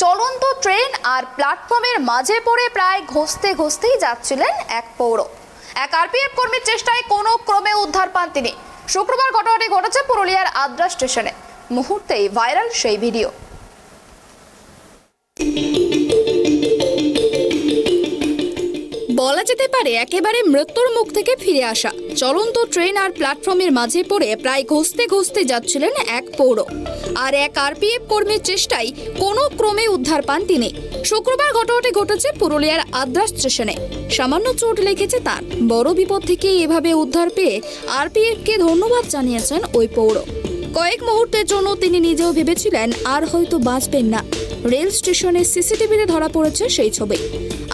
চলন্ত ট্রেন আর প্ল্যাটফর্মের মাঝে পড়ে প্রায় ঘষতেই যাচ্ছিলেন এক পৌর। এক আরপিএফ কর্মীর চেষ্টায় কোনো ক্রমে উদ্ধার পান তিনি। শুক্রবার ঘটনাটি ঘটেছে পুরুলিয়ার আদ্রা স্টেশনে। মুহূর্তেই ভাইরাল সেই ভিডিও। বলা যেতে পারে একেবারে মৃত্যুর মুখ থেকে ফিরে আসা চলন্ত ট্রেন আর প্ল্যাটফর্মের মাঝে পড়ে প্রায় ঘষতে যাচ্ছিলেন এক পৌর। আর এক আরপিএফ কর্মীর চেষ্টায় কোনো ক্রমে উদ্ধার পান তিনি। শুক্রবার ঘটনাটি ঘটেছে পুরুলিয়ার আদ্রা স্টেশনে। সামান্য চোট লেগেছে তার। বড় বিপদ থেকে এভাবে উদ্ধার পেয়ে আরপিএফকে ধন্যবাদ জানিয়েছেন ওই পৌর। কয়েক মুহূর্তের জন্য তিনি নিজেও ভেবেছিলেন আর হয়তো বাঁচবেন না। রেল স্টেশনের সিসিটিভিতে ধরা পড়েছে সেই ছবি।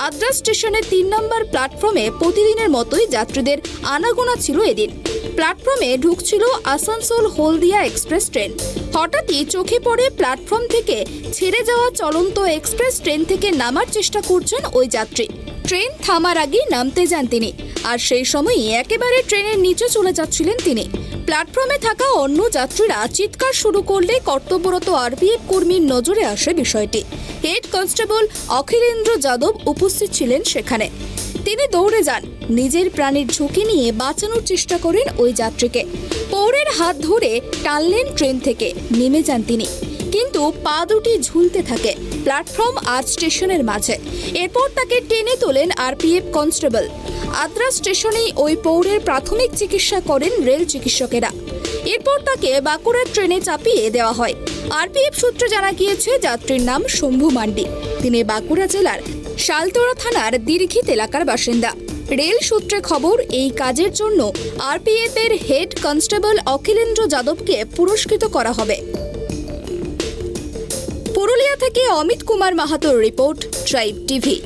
আদ্রা স্টেশনের ৩ নম্বর প্ল্যাটফর্মে প্রতিদিনের মতোই যাত্রীদের আনাগোনা ছিল এদিন। প্ল্যাটফর্মে ঢুকছিল আসানসোল হলদিয়া এক্সপ্রেস ট্রেন। হঠাৎই চোখে পড়ে প্ল্যাটফর্ম থেকে ছেড়ে যাওয়া চলন্ত এক্সপ্রেস ট্রেন থেকে নামার চেষ্টা করছেন ওই যাত্রী। ট্রেন থামার আগেই নামতে যান তিনি, আর সেই সময়ই একেবারে ট্রেনের নিচে চলে যাচ্ছিলেন তিনি। প্ল্যাটফর্মে থাকা অন্য যাত্রীরা চিৎকার শুরু করলে কর্তব্যরত আরপিএফ কর্মীর নজরে আসে বিষয়টি। হেড কনস্টেবল অখিলেন্দ্র যাদব উপস্থিত ছিলেন সেখানে। তিনি দৌড়ে যান, নিজের প্রাণের ঝুঁকি নিয়ে বাঁচানোর চেষ্টা করেন ওই যাত্রীকে। পৌরের হাত ধরে টানলেন ট্রেন থেকে, নেমে যান তিনি, কিন্তু পা দুটি ঝুলতে থাকে প্ল্যাটফর্ম আর স্টেশনের মাঝে। এরপর তাকে টেনে তোলেন আরপিএফ কনস্টেবল। আদ্রা স্টেশনেই ওই পৌরের প্রাথমিক চিকিৎসা করেন রেল চিকিৎসকেরা। এরপর তাকে বাঁকুড়ার ট্রেনে চাপিয়ে দেওয়া হয়। আরপিএফ সূত্রে জানা গিয়েছে যাত্রীর নাম শম্ভু মান্ডি। তিনি বাঁকুড়া জেলার শালতোড়া থানার দীর্ঘিত এলাকার বাসিন্দা। রেল সূত্রে খবর, এই কাজের জন্য আরপিএফ এর হেড কনস্টেবল অখিলেন্দ্র যাদবকে পুরস্কৃত করা হবে। পুরুলিয়া থেকে অমিত কুমার মাহাতোর রিপোর্ট, ট্রাইব টিভি।